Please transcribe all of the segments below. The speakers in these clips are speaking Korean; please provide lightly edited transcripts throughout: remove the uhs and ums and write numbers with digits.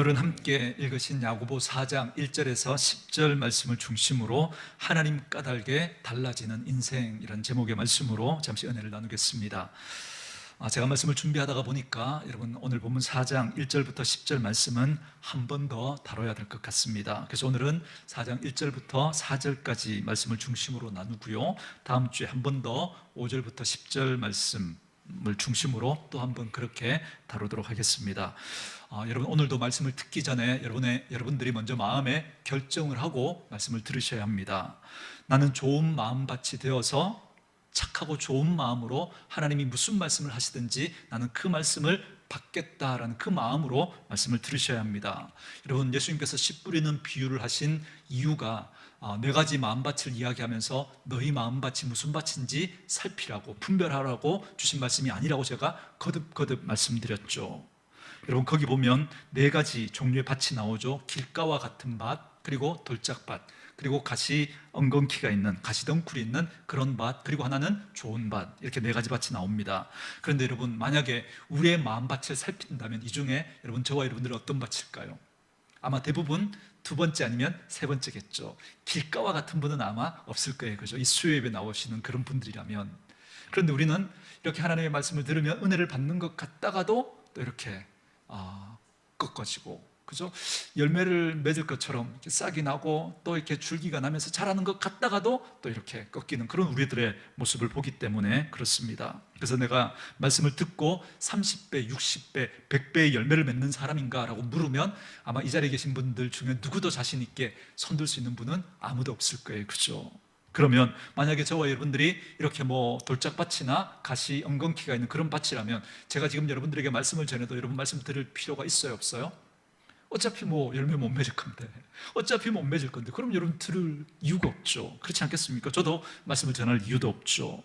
오늘은 함께 읽으신 야고보 4장 1절에서 10절 말씀을 중심으로 하나님 까닭에 달라지는 인생이라는 제목의 말씀으로 잠시 은혜를 나누겠습니다. 제가 말씀을 준비하다가 보니까 여러분 오늘 본문 4장 1절부터 10절 말씀은 한 번 더 다뤄야 될 것 같습니다. 그래서 오늘은 4장 1절부터 4절까지 말씀을 중심으로 나누고요, 다음 주에 한 번 더 5절부터 10절 말씀을 중심으로 또 한 번 그렇게 다루도록 하겠습니다. 여러분 오늘도 말씀을 듣기 전에 여러분들이 먼저 마음에 결정을 하고 말씀을 들으셔야 합니다. 나는 좋은 마음밭이 되어서 착하고 좋은 마음으로 하나님이 무슨 말씀을 하시든지 나는 그 말씀을 받겠다라는 그 마음으로 말씀을 들으셔야 합니다. 여러분, 예수님께서 씨 뿌리는 비유를 하신 이유가 네 가지 마음밭을 이야기하면서 너희 마음밭이 무슨 밭인지 살피라고, 분별하라고 주신 말씀이 아니라고 제가 거듭 말씀드렸죠. 여러분, 거기 보면 네 가지 종류의 밭이 나오죠. 길가와 같은 밭, 그리고 돌짝밭, 그리고 가시 엉겅퀴가 있는, 가시덩굴이 있는 그런 밭, 그리고 하나는 좋은 밭, 이렇게 네 가지 밭이 나옵니다. 그런데 여러분, 만약에 우리의 마음밭을 살핀다면 이 중에 여러분, 저와 여러분들은 어떤 밭일까요? 아마 대부분 두 번째 아니면 세 번째겠죠. 길가와 같은 분은 아마 없을 거예요, 그죠? 이 수요예배 나오시는 그런 분들이라면. 그런데 우리는 이렇게 하나님의 말씀을 들으면 은혜를 받는 것 같다가도 또 이렇게 꺾어지고, 그죠? 열매를 맺을 것처럼 이렇게 싹이 나고 또 이렇게 줄기가 나면서 자라는 것 같다가도 또 이렇게 꺾이는 그런 우리들의 모습을 보기 때문에 그렇습니다. 그래서 내가 말씀을 듣고 30배, 60배, 100배의 열매를 맺는 사람인가 라고 물으면 아마 이 자리에 계신 분들 중에 누구도 자신 있게 손들 수 있는 분은 아무도 없을 거예요, 그죠? 그러면 만약에 저와 여러분들이 이렇게 돌짝밭이나 가시 엉겅퀴가 있는 그런 밭이라면 제가 지금 여러분들에게 말씀을 전해도 여러분 말씀 들을 필요가 있어요, 없어요? 어차피 열매 못 맺을 건데, 그럼 여러분 들을 이유가 없죠. 그렇지 않겠습니까? 저도 말씀을 전할 이유도 없죠.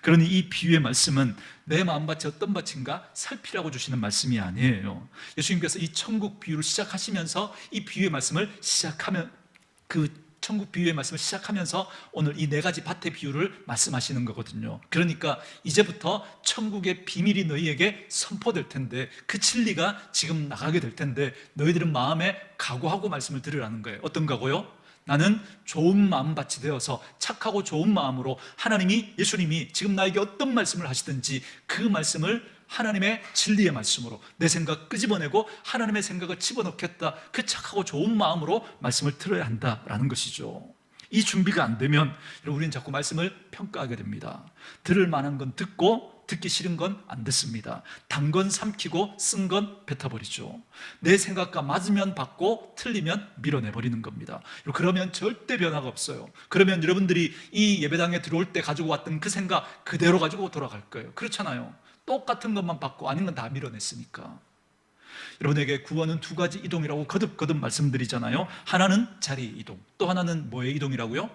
그러니 이 비유의 말씀은 내 마음밭이 어떤 밭인가 살피라고 주시는 말씀이 아니에요. 예수님께서 이 천국 비유를 시작하시면서 이 비유의 말씀을 시작하면 천국 비유의 말씀을 시작하면서 오늘 이 네 가지 밭의 비유를 말씀하시는 거거든요. 그러니까 이제부터 천국의 비밀이 너희에게 선포될 텐데, 그 진리가 지금 나가게 될 텐데 너희들은 마음에 각오하고 말씀을 들으라는 거예요. 어떤 각오요? 나는 좋은 마음밭이 되어서 착하고 좋은 마음으로 예수님이 지금 나에게 어떤 말씀을 하시든지 그 말씀을 하나님의 진리의 말씀으로 내 생각 끄집어내고 하나님의 생각을 집어넣겠다, 그 착하고 좋은 마음으로 말씀을 들어야 한다라는 것이죠. 이 준비가 안 되면 우리는 자꾸 말씀을 평가하게 됩니다. 들을 만한 건 듣고 듣기 싫은 건 안 듣습니다. 단 건 삼키고 쓴 건 뱉어버리죠. 내 생각과 맞으면 받고 틀리면 밀어내버리는 겁니다. 그러면 절대 변화가 없어요. 그러면 여러분들이 이 예배당에 들어올 때 가지고 왔던 그 생각 그대로 가지고 돌아갈 거예요. 그렇잖아요. 똑같은 것만 받고 아닌 건 다 밀어냈으니까. 여러분에게 구원은 두 가지 이동이라고 거듭 말씀드리잖아요. 하나는 자리 이동, 또 하나는 뭐의 이동이라고요?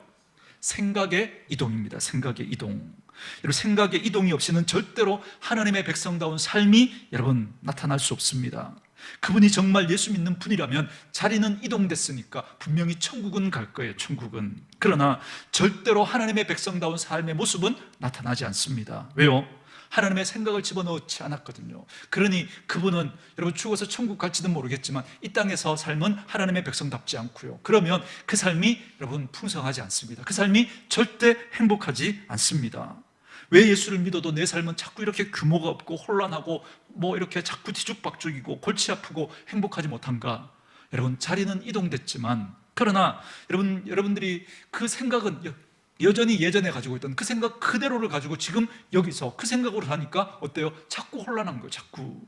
생각의 이동입니다. 생각의 이동. 여러분, 생각의 이동이 없이는 절대로 하나님의 백성다운 삶이 여러분 나타날 수 없습니다. 그분이 정말 예수 믿는 분이라면 자리는 이동됐으니까 분명히 천국은 갈 거예요. 천국은. 그러나 절대로 하나님의 백성다운 삶의 모습은 나타나지 않습니다. 왜요? 하나님의 생각을 집어넣지 않았거든요. 그러니 그분은 여러분 죽어서 천국 갈지는 모르겠지만 이 땅에서 삶은 하나님의 백성답지 않고요. 그러면 그 삶이 여러분 풍성하지 않습니다. 그 삶이 절대 행복하지 않습니다. 왜 예수를 믿어도 내 삶은 자꾸 이렇게 규모가 없고 혼란하고 이렇게 자꾸 뒤죽박죽이고 골치 아프고 행복하지 못한가? 여러분, 자리는 이동됐지만, 그러나 여러분들이 그 생각은 여전히 예전에 가지고 있던 그 생각 그대로를 가지고 지금 여기서 그 생각으로 사니까 어때요? 자꾸 혼란한 거예요. 자꾸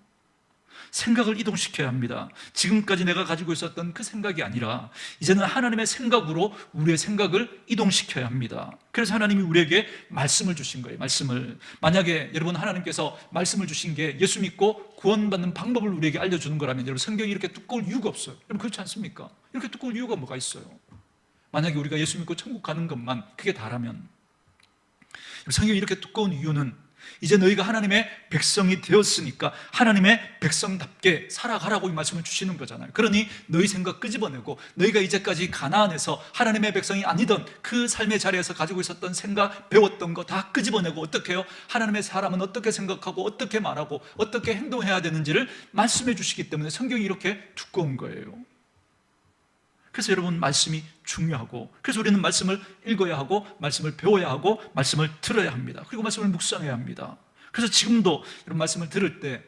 생각을 이동시켜야 합니다. 지금까지 내가 가지고 있었던 그 생각이 아니라 이제는 하나님의 생각으로 우리의 생각을 이동시켜야 합니다. 그래서 하나님이 우리에게 말씀을 주신 거예요. 말씀을. 만약에 여러분 하나님께서 말씀을 주신 게 예수 믿고 구원받는 방법을 우리에게 알려주는 거라면 여러분 성경이 이렇게 두꺼울 이유가 없어요. 여러분 그렇지 않습니까? 이렇게 두꺼울 이유가 뭐가 있어요? 만약에 우리가 예수 믿고 천국 가는 것만 그게 다라면, 성경이 이렇게 두꺼운 이유는 이제 너희가 하나님의 백성이 되었으니까 하나님의 백성답게 살아가라고 이 말씀을 주시는 거잖아요. 그러니 너희 생각 끄집어내고 너희가 이제까지 가나안에서 하나님의 백성이 아니던 그 삶의 자리에서 가지고 있었던 생각, 배웠던 거 다 끄집어내고 어떻게 해요? 하나님의 사람은 어떻게 생각하고 어떻게 말하고 어떻게 행동해야 되는지를 말씀해 주시기 때문에 성경이 이렇게 두꺼운 거예요. 그래서 여러분, 말씀이 중요하고, 그래서 우리는 말씀을 읽어야 하고 말씀을 배워야 하고 말씀을 들어야 합니다. 그리고 말씀을 묵상해야 합니다. 그래서 지금도 이런 말씀을 들을 때,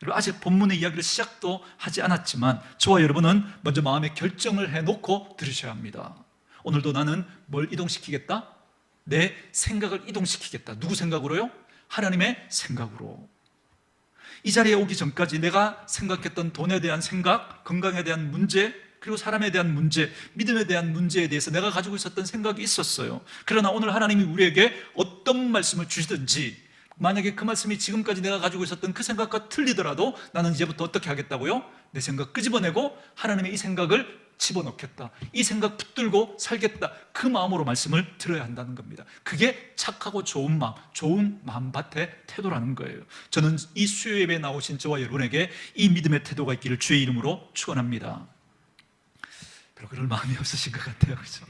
여러분 아직 본문의 이야기를 시작도 하지 않았지만 저와 여러분은 먼저 마음의 결정을 해놓고 들으셔야 합니다. 오늘도 나는 뭘 이동시키겠다? 내 생각을 이동시키겠다. 누구 생각으로요? 하나님의 생각으로. 이 자리에 오기 전까지 내가 생각했던 돈에 대한 생각, 건강에 대한 문제, 그리고 사람에 대한 문제, 믿음에 대한 문제에 대해서 내가 가지고 있었던 생각이 있었어요. 그러나 오늘 하나님이 우리에게 어떤 말씀을 주시든지, 만약에 그 말씀이 지금까지 내가 가지고 있었던 그 생각과 틀리더라도 나는 이제부터 어떻게 하겠다고요? 내 생각 끄집어내고 하나님의 이 생각을 집어넣겠다, 이 생각 붙들고 살겠다, 그 마음으로 말씀을 들어야 한다는 겁니다. 그게 착하고 좋은 마음, 좋은 마음밭의 태도라는 거예요. 저는 이 수요 예배에 나오신 저와 여러분에게 이 믿음의 태도가 있기를 주의 이름으로 축원합니다. 별로 그럴 마음이 없으신 것 같아요, 그렇죠?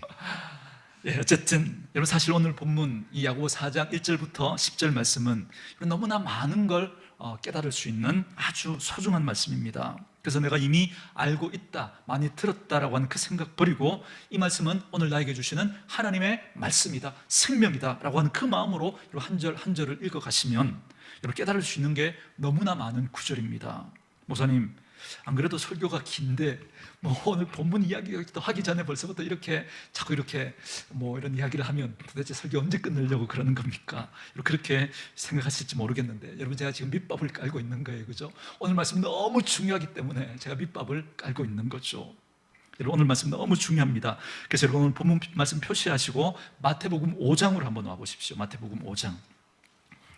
예, 어쨌든 여러분, 사실 오늘 본문 이 야고보 4장 1절부터 10절 말씀은 너무나 많은 걸 깨달을 수 있는 아주 소중한 말씀입니다. 그래서 내가 이미 알고 있다, 많이 들었다라고 하는 그 생각 버리고 이 말씀은 오늘 나에게 주시는 하나님의 말씀이다, 생명이다 라고 하는 그 마음으로 한 절 한 절을 읽어가시면 여러분 깨달을 수 있는 게 너무나 많은 구절입니다. 목사님, 안 그래도 설교가 긴데 오늘 본문 이야기 하기 전에 벌써부터 이렇게 자꾸 이렇게 이런 이야기를 하면 도대체 설교 언제 끝내려고 그러는 겁니까? 그렇게 생각하실지 모르겠는데, 여러분 제가 지금 밑밥을 깔고 있는 거예요, 그죠? 오늘 말씀 너무 중요하기 때문에 제가 밑밥을 깔고 있는 거죠. 여러분, 오늘 말씀 너무 중요합니다. 그래서 여러분 오늘 본문 말씀 표시하시고 마태복음 5장으로 한번 와보십시오. 마태복음 5장,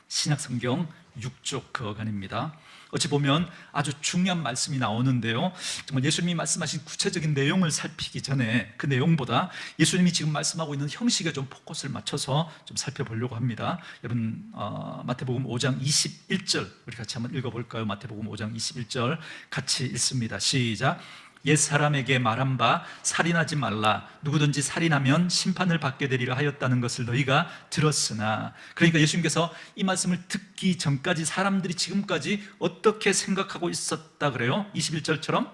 신약성경 6쪽 거간입니다. 어찌 보면 아주 중요한 말씀이 나오는데요, 정말 예수님이 말씀하신 구체적인 내용을 살피기 전에 그 내용보다 예수님이 지금 말씀하고 있는 형식에 좀 포커스를 맞춰서 좀 살펴보려고 합니다. 여러분 마태복음 5장 21절 우리 같이 한번 읽어볼까요? 마태복음 5장 21절 같이 읽습니다. 시작. 옛 사람에게 말한 바 살인하지 말라, 누구든지 살인하면 심판을 받게 되리라 하였다는 것을 너희가 들었으나. 그러니까 예수님께서 이 말씀을 듣기 전까지 사람들이 지금까지 어떻게 생각하고 있었다 그래요? 21절처럼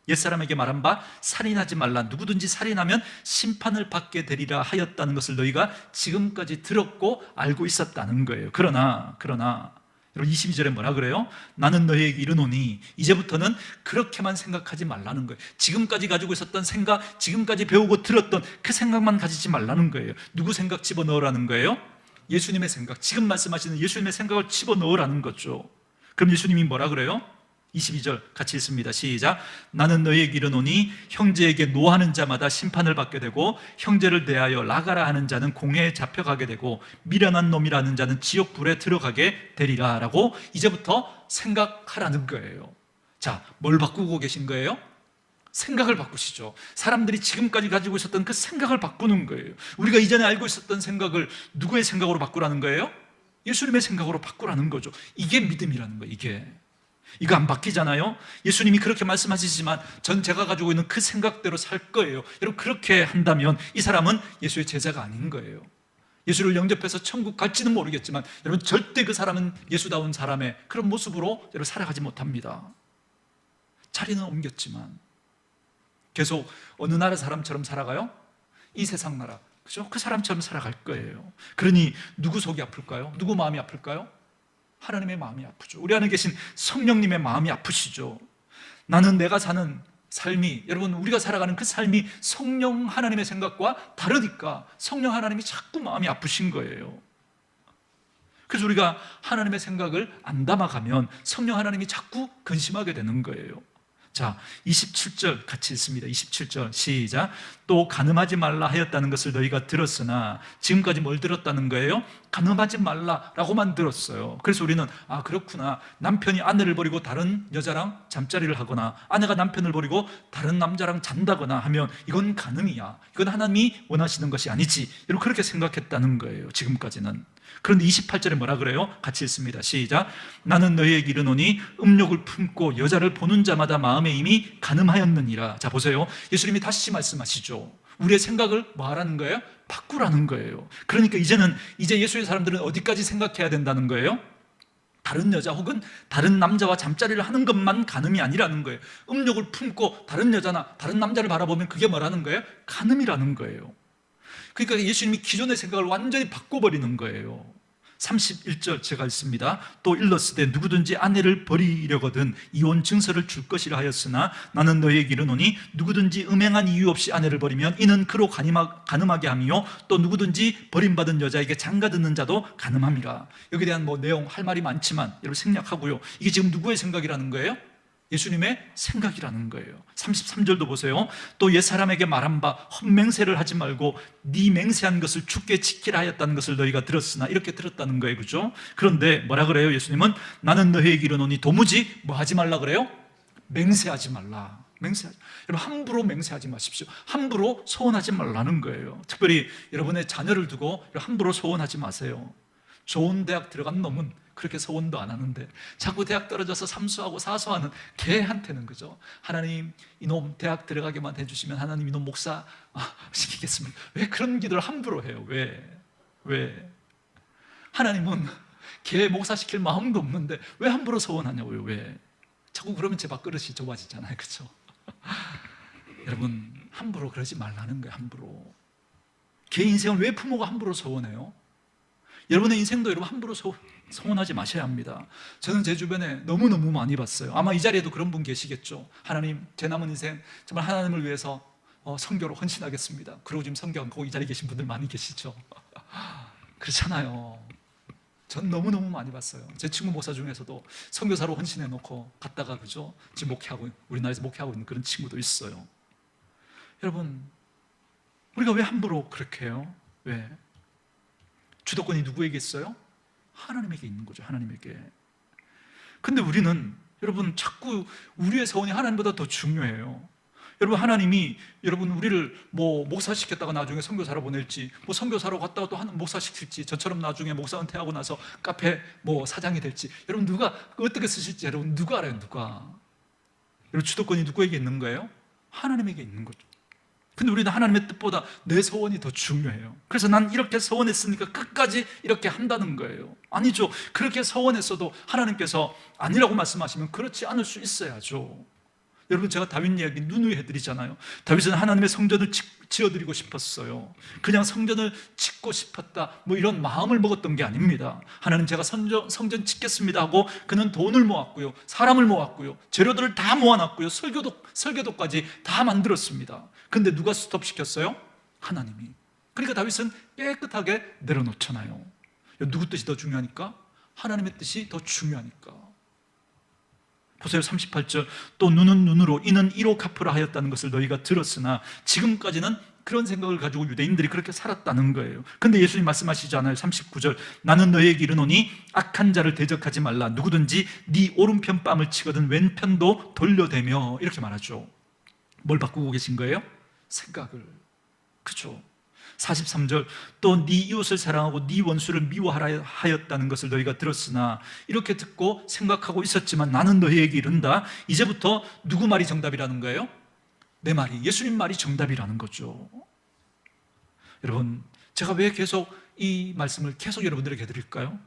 옛 사람에게 말한 바 살인하지 말라, 누구든지 살인하면 심판을 받게 되리라 하였다는 것을 너희가 지금까지 들었고 알고 있었다는 거예요. 그러나 여러분 22절에 뭐라 그래요? 나는 너희에게 이르노니, 이제부터는 그렇게만 생각하지 말라는 거예요. 지금까지 가지고 있었던 생각, 지금까지 배우고 들었던 그 생각만 가지지 말라는 거예요. 누구 생각 집어넣으라는 거예요? 예수님의 생각, 지금 말씀하시는 예수님의 생각을 집어넣으라는 거죠. 그럼 예수님이 뭐라 그래요? 22절 같이 읽습니다. 시작. 나는 너희에게 이르노니 형제에게 노하는 자마다 심판을 받게 되고 형제를 대하여 나가라 하는 자는 공회에 잡혀가게 되고 미련한 놈이라는 자는 지옥 불에 들어가게 되리라 라고 이제부터 생각하라는 거예요. 자, 뭘 바꾸고 계신 거예요? 생각을 바꾸시죠. 사람들이 지금까지 가지고 있었던 그 생각을 바꾸는 거예요. 우리가 이전에 알고 있었던 생각을 누구의 생각으로 바꾸라는 거예요? 예수님의 생각으로 바꾸라는 거죠. 이게 믿음이라는 거예요. 이거 안 바뀌잖아요. 예수님이 그렇게 말씀하시지만 전 제가 가지고 있는 그 생각대로 살 거예요. 여러분, 그렇게 한다면 이 사람은 예수의 제자가 아닌 거예요. 예수를 영접해서 천국 갈지는 모르겠지만 여러분, 절대 그 사람은 예수다운 사람의 그런 모습으로 여러분 살아가지 못합니다. 자리는 옮겼지만 계속 어느 나라 사람처럼 살아가요? 이 세상 나라, 그죠? 그 사람처럼 살아갈 거예요. 그러니 누구 속이 아플까요? 누구 마음이 아플까요? 하나님의 마음이 아프죠. 우리 안에 계신 성령님의 마음이 아프시죠. 나는 내가 사는 삶이, 여러분 우리가 살아가는 그 삶이 성령 하나님의 생각과 다르니까 성령 하나님이 자꾸 마음이 아프신 거예요. 그래서 우리가 하나님의 생각을 안 담아가면 성령 하나님이 자꾸 근심하게 되는 거예요. 자, 27절 같이 읽습니다. 27절 시작. 또 간음하지 말라 하였다는 것을 너희가 들었으나, 지금까지 뭘 들었다는 거예요? 간음하지 말라라고만 들었어요. 그래서 우리는 그렇구나, 남편이 아내를 버리고 다른 여자랑 잠자리를 하거나 아내가 남편을 버리고 다른 남자랑 잔다거나 하면 이건 간음이야, 이건 하나님이 원하시는 것이 아니지, 여러분 그렇게 생각했다는 거예요, 지금까지는. 그런데 28절에 뭐라 그래요? 같이 읽습니다. 시작. 나는 너희에게 이르노니 음욕을 품고 여자를 보는 자마다 마음에 이미 간음하였느니라. 자, 보세요. 예수님이 다시 말씀하시죠. 우리의 생각을 뭐 하라는 거예요? 바꾸라는 거예요. 그러니까 이제 예수의 사람들은 어디까지 생각해야 된다는 거예요? 다른 여자 혹은 다른 남자와 잠자리를 하는 것만 간음이 아니라는 거예요. 음욕을 품고 다른 여자나 다른 남자를 바라보면 그게 뭐라는 거예요? 간음이라는 거예요. 그러니까 예수님이 기존의 생각을 완전히 바꿔버리는 거예요. 31절 제가 읽습니다. 또 일렀으되 누구든지 아내를 버리려거든 이혼 증서를 줄 것이라 하였으나 나는 너희에게 이르노니 누구든지 음행한 이유 없이 아내를 버리면 이는 그로 간음하게 함이요 또 누구든지 버림받은 여자에게 장가듣는 자도 간음함이라. 여기에 대한 내용 할 말이 많지만 여러분 생략하고요, 이게 지금 누구의 생각이라는 거예요? 예수님의 생각이라는 거예요. 33절도 보세요. 또 옛사람에게 말한 바 헛맹세를 하지 말고 네 맹세한 것을 주께 지키라 하였다는 것을 너희가 들었으나, 이렇게 들었다는 거예요. 그죠? 그런데 뭐라 그래요? 예수님은 나는 너희에게 이르노니 도무지 뭐 하지 말라 그래요? 맹세하지 말라. 여러분 함부로 맹세하지 마십시오. 함부로 소원하지 말라는 거예요. 특별히 여러분의 자녀를 두고 함부로 소원하지 마세요. 좋은 대학 들어간 놈은 그렇게 소원도 안 하는데 자꾸 대학 떨어져서 삼수하고 사수하는 걔한테는 그죠? 하나님 이놈 대학 들어가게만 해주시면 하나님 이놈 목사 시키겠습니다. 왜 그런 기도를 함부로 해요? 왜? 하나님은 걔 목사 시킬 마음도 없는데 왜 함부로 소원하냐고요? 왜? 자꾸 그러면 제 밥그릇이 좁아지잖아요. 그죠? 여러분 함부로 그러지 말라는 거예요. 함부로. 걔 인생을 왜 부모가 함부로 소원해요? 여러분의 인생도 여러분 함부로 소원하지 마셔야 합니다. 저는 제 주변에 너무너무 많이 봤어요. 아마 이 자리에도 그런 분 계시겠죠. 하나님, 제 남은 인생 정말 하나님을 위해서 선교로 헌신하겠습니다. 그러고 지금 선교 안 가고 이 자리에 계신 분들 많이 계시죠. 그렇잖아요. 전 너무너무 많이 봤어요. 제 친구 목사 중에서도 선교사로 헌신해놓고 갔다가 그죠? 지금 우리나라에서 목회하고 있는 그런 친구도 있어요. 여러분, 우리가 왜 함부로 그렇게 해요? 왜? 주도권이 누구에게 있어요? 하나님에게 있는 거죠. 하나님에게. 근데 우리는 여러분 자꾸 우리의 소원이 하나님보다 더 중요해요. 여러분 하나님이 우리를 목사 시켰다가 나중에 선교사로 보낼지, 선교사로 갔다가 또 목사 시킬지, 저처럼 나중에 목사 은퇴하고 나서 카페 사장이 될지, 여러분 누가 어떻게 쓰실지 여러분 누가 알아요? 여러분 주도권이 누구에게 있는 거예요? 하나님에게 있는 거죠. 근데 우리는 하나님의 뜻보다 내 소원이 더 중요해요. 그래서 난 이렇게 소원했으니까 끝까지 이렇게 한다는 거예요. 아니죠. 그렇게 소원했어도 하나님께서 아니라고 말씀하시면 그렇지 않을 수 있어야죠. 여러분 제가 다윗 이야기 누누이 해드리잖아요. 다윗은 하나님의 성전을 지어드리고 싶었어요. 그냥 성전을 짓고 싶었다 이런 마음을 먹었던 게 아닙니다. 하나님 제가 성전 짓겠습니다 하고 그는 돈을 모았고요, 사람을 모았고요, 재료들을 다 모아놨고요, 설계도까지 다 만들었습니다. 근데 누가 스톱시켰어요? 하나님이. 그러니까 다윗은 깨끗하게 내려놓잖아요. 누구 뜻이 더 중요하니까? 하나님의 뜻이 더 중요하니까. 보세요. 38절. 또 눈은 눈으로 이는 이로 갚으라 하였다는 것을 너희가 들었으나, 지금까지는 그런 생각을 가지고 유대인들이 그렇게 살았다는 거예요. 근데 예수님 말씀하시잖아요. 39절. 나는 너희에게 이르노니 악한 자를 대적하지 말라. 누구든지 네 오른편 뺨을 치거든 왼편도 돌려대며, 이렇게 말하죠. 뭘 바꾸고 계신 거예요? 생각을. 그렇죠. 43절. 또 네 이웃을 사랑하고 네 원수를 미워하라 하였다는 것을 너희가 들었으나, 이렇게 듣고 생각하고 있었지만 나는 너희에게 이른다. 이제부터 누구 말이 정답이라는 거예요? 내 말이, 예수님 말이 정답이라는 거죠. 여러분 제가 왜 계속 이 말씀을 계속 여러분들에게 해드릴까요?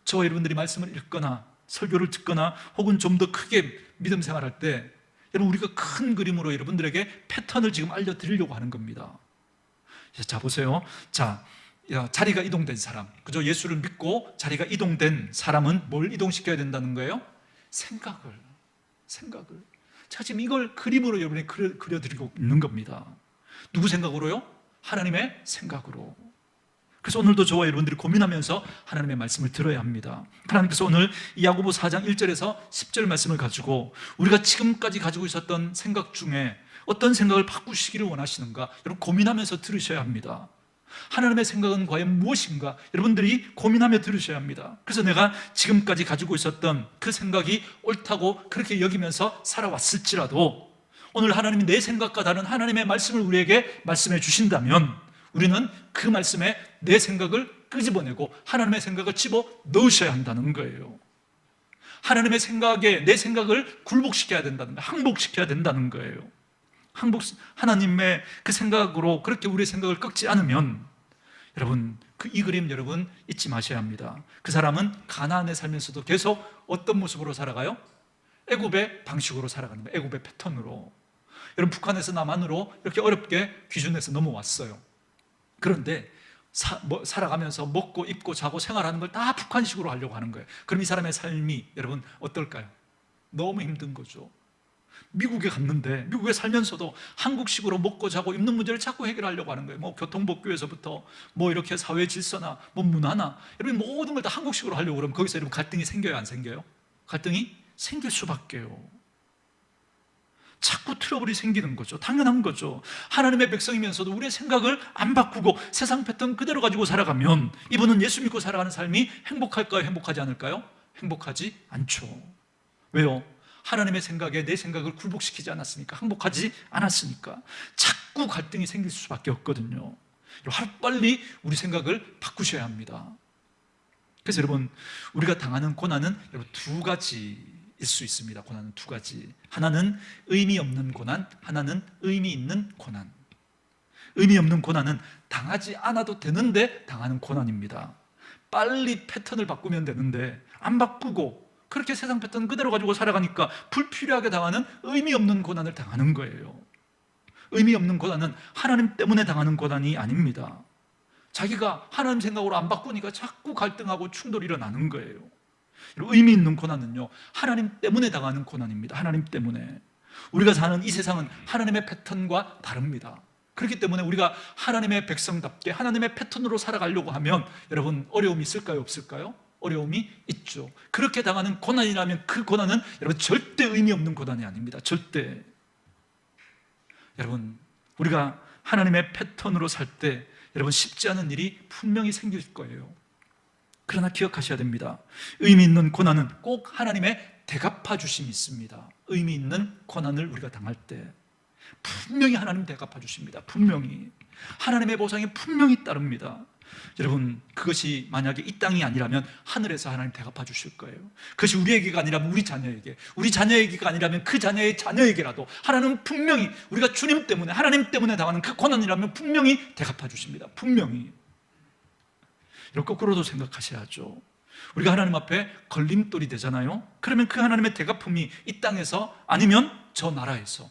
저와 여러분들이 말씀을 읽거나 설교를 듣거나 혹은 좀 더 크게 믿음 생활할 때 여러분 우리가 큰 그림으로 여러분들에게 패턴을 지금 알려드리려고 하는 겁니다. 자 보세요. 자리가 이동된 사람, 그죠? 예수를 믿고 자리가 이동된 사람은 뭘 이동시켜야 된다는 거예요? 생각을. 제가 지금 이걸 그림으로 여러분이 그려드리고 있는 겁니다. 누구 생각으로요? 하나님의 생각으로. 그래서 오늘도 저와 여러분들이 고민하면서 하나님의 말씀을 들어야 합니다. 하나님께서 오늘 야고보 4장 1절에서 10절 말씀을 가지고 우리가 지금까지 가지고 있었던 생각 중에 어떤 생각을 바꾸시기를 원하시는가? 여러분 고민하면서 들으셔야 합니다. 하나님의 생각은 과연 무엇인가? 여러분들이 고민하며 들으셔야 합니다. 그래서 내가 지금까지 가지고 있었던 그 생각이 옳다고 그렇게 여기면서 살아왔을지라도 오늘 하나님이 내 생각과 다른 하나님의 말씀을 우리에게 말씀해 주신다면 우리는 그 말씀에 내 생각을 끄집어내고 하나님의 생각을 집어 넣으셔야 한다는 거예요. 하나님의 생각에 내 생각을 굴복시켜야 된다는 거예요. 항복시켜야 된다는 거예요. 하나님의 그 생각으로 그렇게 우리의 생각을 꺾지 않으면 여러분 이 그림 여러분 잊지 마셔야 합니다. 그 사람은 가나안에 살면서도 계속 어떤 모습으로 살아가요? 애굽의 방식으로 살아가는 거예요. 애굽의 패턴으로. 여러분 북한에서 남한으로 이렇게 어렵게 귀순해서 넘어왔어요. 그런데 살아가면서 먹고 입고 자고 생활하는 걸 다 북한식으로 하려고 하는 거예요. 그럼 이 사람의 삶이 여러분 어떨까요? 너무 힘든 거죠. 미국에 갔는데 미국에 살면서도 한국식으로 먹고 자고 입는 문제를 자꾸 해결하려고 하는 거예요. 뭐 교통법규에서부터 뭐 이렇게 사회 질서나 뭐 문화나 여러분 모든 걸 다 한국식으로 하려고 그러면 거기서 여러분 갈등이 생겨요, 안 생겨요? 갈등이 생길 수밖에요. 자꾸 트러블이 생기는 거죠. 당연한 거죠. 하나님의 백성이면서도 우리의 생각을 안 바꾸고 세상 패턴 그대로 가지고 살아가면 이분은 예수 믿고 살아가는 삶이 행복할까요? 행복하지 않을까요? 행복하지 않죠. 왜요? 하나님의 생각에 내 생각을 굴복시키지 않았으니까, 행복하지 않았으니까 자꾸 갈등이 생길 수밖에 없거든요. 하루빨리 우리 생각을 바꾸셔야 합니다. 그래서 여러분 우리가 당하는 고난은 여러분 두 가지일 수 있습니다. 고난은 두 가지. 하나는 의미 없는 고난, 하나는 의미 있는 고난. 의미 없는 고난은 당하지 않아도 되는데 당하는 고난입니다. 빨리 패턴을 바꾸면 되는데 안 바꾸고 그렇게 세상 패턴 그대로 가지고 살아가니까 불필요하게 당하는 의미 없는 고난을 당하는 거예요. 의미 없는 고난은 하나님 때문에 당하는 고난이 아닙니다. 자기가 하나님 생각으로 안 바꾸니까 자꾸 갈등하고 충돌이 일어나는 거예요. 의미 있는 고난은요, 하나님 때문에 당하는 고난입니다. 하나님 때문에. 우리가 사는 이 세상은 하나님의 패턴과 다릅니다. 그렇기 때문에 우리가 하나님의 백성답게 하나님의 패턴으로 살아가려고 하면 여러분 어려움이 있을까요? 없을까요? 어려움이 있죠. 그렇게 당하는 고난이라면 그 고난은 여러분 절대 의미 없는 고난이 아닙니다. 절대. 여러분 우리가 하나님의 패턴으로 살 때 여러분 쉽지 않은 일이 분명히 생길 거예요. 그러나 기억하셔야 됩니다. 의미 있는 고난은 꼭 하나님의 대갚아 주심이 있습니다. 의미 있는 고난을 우리가 당할 때 분명히 하나님 대갚아 주십니다. 분명히 하나님의 보상이 분명히 따릅니다. 여러분 그것이 만약에 이 땅이 아니라면 하늘에서 하나님 대갚아 주실 거예요. 그것이 우리에게가 아니라면 우리 자녀에게, 우리 자녀에게가 아니라면 그 자녀의 자녀에게라도 하나님은 분명히 우리가 주님 때문에 하나님 때문에 당하는 그 고난이라면 분명히 대갚아 주십니다. 분명히. 여러분 거꾸로도 생각하셔야죠. 우리가 하나님 앞에 걸림돌이 되잖아요. 그러면 그 하나님의 대갚음이 이 땅에서 아니면 저 나라에서,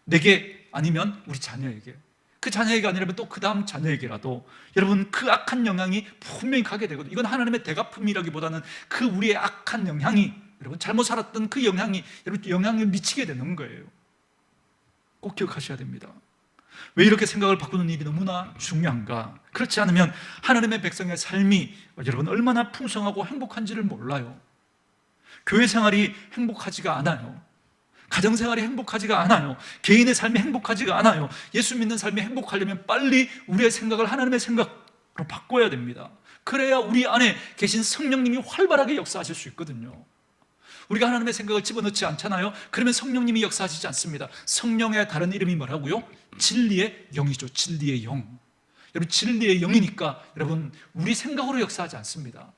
내게 아니면 우리 자녀에게, 그 자녀에게 아니라면 또 그 다음 자녀에게라도 여러분 그 악한 영향이 분명히 가게 되거든요. 이건 하나님의 대갚음이라기보다는 그 우리의 악한 영향이, 여러분 잘못 살았던 그 영향이 여러분 영향을 미치게 되는 거예요. 꼭 기억하셔야 됩니다. 왜 이렇게 생각을 바꾸는 일이 너무나 중요한가? 그렇지 않으면 하나님의 백성의 삶이 여러분 얼마나 풍성하고 행복한지를 몰라요. 교회 생활이 행복하지가 않아요. 가정생활이 행복하지가 않아요. 개인의 삶이 행복하지가 않아요. 예수 믿는 삶이 행복하려면 빨리 우리의 생각을 하나님의 생각으로 바꿔야 됩니다. 그래야 우리 안에 계신 성령님이 활발하게 역사하실 수 있거든요. 우리가 하나님의 생각을 집어넣지 않잖아요. 그러면 성령님이 역사하시지 않습니다. 성령의 다른 이름이 뭐라고요? 진리의 영이죠. 진리의 영. 여러분 진리의 영이니까 여러분 우리 생각으로 역사하지 않습니다.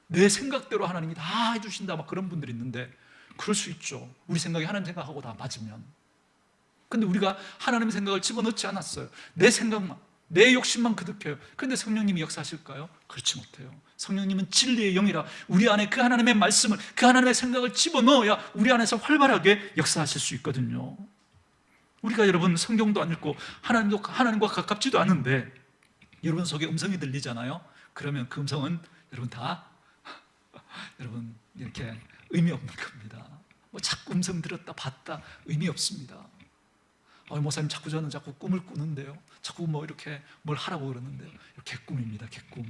내 생각대로 하나님이 다 해주신다 막 그런 분들이 있는데 그럴 수 있죠. 우리 생각이 하나님 생각하고 다 맞으면. 근데 우리가 하나님의 생각을 집어넣지 않았어요. 내 생각만, 내 욕심만 그득해요. 그런데 성령님이 역사하실까요? 그렇지 못해요. 성령님은 진리의 영이라 우리 안에 그 하나님의 말씀을, 그 하나님의 생각을 집어넣어야 우리 안에서 활발하게 역사하실 수 있거든요. 우리가 여러분 성경도 안 읽고 하나님과 가깝지도 않은데 여러분 속에 음성이 들리잖아요. 그러면 그 음성은 여러분 다 여러분 이렇게 의미 없는 겁니다. 뭐 자꾸 음성 들었다 봤다 의미 없습니다. 목사님 저는 자꾸 꿈을 꾸는데요. 자꾸 뭐 이렇게 뭘 하라고 그러는데요. 개꿈입니다. 개꿈.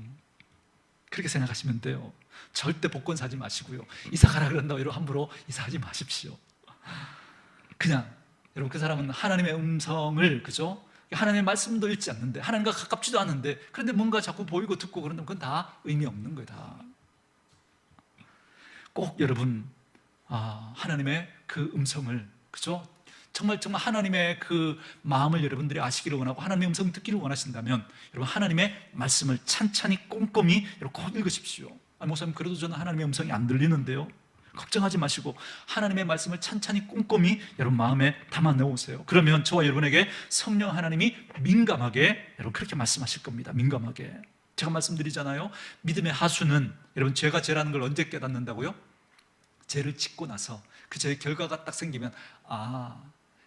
그렇게 생각하시면 돼요. 절대 복권 사지 마시고요. 이사 가라 그런다고 이러고 함부로 이사하지 마십시오. 그냥 여러분, 그 사람은 하나님의 음성을, 그죠? 하나님의 말씀도 읽지 않는데, 하나님과 가깝지도 않은데, 그런데 뭔가 자꾸 보이고 듣고 그런다면 그건 다 의미 없는 거예요. 다. 꼭 여러분, 하나님의 그 음성을, 그죠? 정말 하나님의 그 마음을 여러분들이 아시기를 원하고 하나님의 음성 듣기를 원하신다면 여러분, 하나님의 말씀을 찬찬히 꼼꼼히 여러분 꼭 읽으십시오. 목사님, 그래도 저는 하나님의 음성이 안 들리는데요. 걱정하지 마시고 하나님의 말씀을 찬찬히 꼼꼼히 여러분 마음에 담아 넣으세요. 그러면 저와 여러분에게 성령 하나님이 민감하게 여러분 그렇게 말씀하실 겁니다. 민감하게. 제가 말씀드리잖아요. 믿음의 하수는 여러분, 죄가 죄라는 걸 언제 깨닫는다고요? 죄를 짓고 나서 그 죄의 결과가 딱 생기면,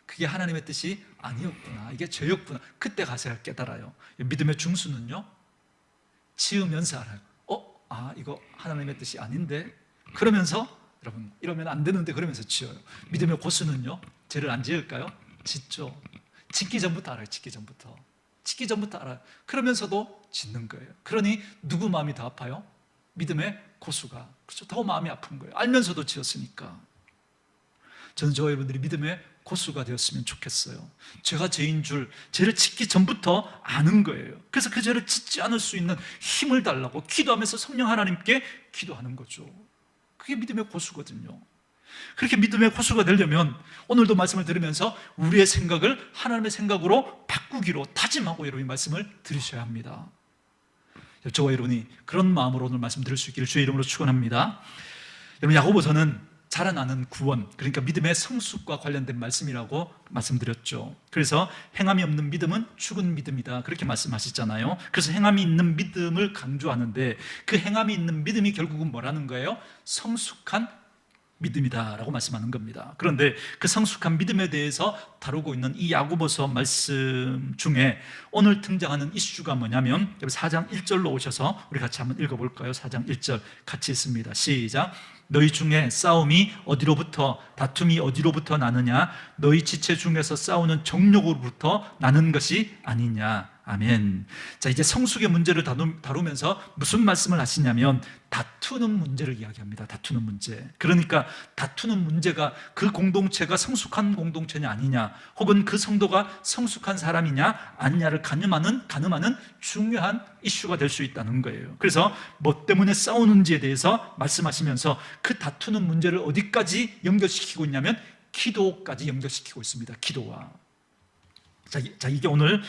그게 하나님의 뜻이 아니었구나, 이게 죄였구나, 그때 가서야 깨달아요. 믿음의 중수는요, 지으면서 알아요. 이거 하나님의 뜻이 아닌데, 그러면서 여러분, 이러면 안 되는데 그러면서 지어요. 믿음의 고수는요, 죄를 안 지을까요? 짓죠. 짓기 전부터 알아요. 짓기 전부터 알아요. 그러면서도 짓는 거예요. 그러니 누구 마음이 더 아파요? 믿음의 고수가, 그렇죠? 더 마음이 아픈 거예요. 알면서도 지었으니까. 저는 저와 여러분들이 믿음의 고수가 되었으면 좋겠어요. 죄가 죄인 줄, 죄를 짓기 전부터 아는 거예요. 그래서 그 죄를 짓지 않을 수 있는 힘을 달라고 기도하면서 성령 하나님께 기도하는 거죠. 그게 믿음의 고수거든요. 그렇게 믿음의 고수가 되려면 오늘도 말씀을 들으면서 우리의 생각을 하나님의 생각으로 바꾸기로 다짐하고 여러분이 말씀을 들으셔야 합니다. 저와 여러분이 그런 마음으로 오늘 말씀 들을 수 있기를 주의 이름으로 축원합니다. 여러분, 야고보서는 자라나는 구원, 그러니까 믿음의 성숙과 관련된 말씀이라고 말씀드렸죠. 그래서 행함이 없는 믿음은 죽은 믿음이다, 그렇게 말씀하셨잖아요. 그래서 행함이 있는 믿음을 강조하는데, 그 행함이 있는 믿음이 결국은 뭐라는 거예요? 성숙한 믿음이다라고 말씀하는 겁니다. 그런데 그 성숙한 믿음에 대해서 다루고 있는 이 야고보서 말씀 중에 오늘 등장하는 이슈가 뭐냐면 4장 1절로 오셔서 우리 같이 한번 읽어볼까요? 4장 1절 같이 읽습니다. 시작. 너희 중에 싸움이 어디로부터, 다툼이 어디로부터 나느냐? 너희 지체 중에서 싸우는 정욕으로부터 나는 것이 아니냐? 아멘. 자, 이제 성숙의 문제를 다루면서 무슨 말씀을 하시냐면 다투는 문제를 이야기합니다. 다투는 문제. 그러니까 다투는 문제가 그 공동체가 성숙한 공동체냐 아니냐, 혹은 그 성도가 성숙한 사람이냐 아니냐를 가늠하는 중요한 이슈가 될 수 있다는 거예요. 그래서 뭐 때문에 싸우는지에 대해서 말씀하시면서 그 다투는 문제를 어디까지 연결시키고 있냐면 기도까지 연결시키고 있습니다. 기도와. 자, 이게 오늘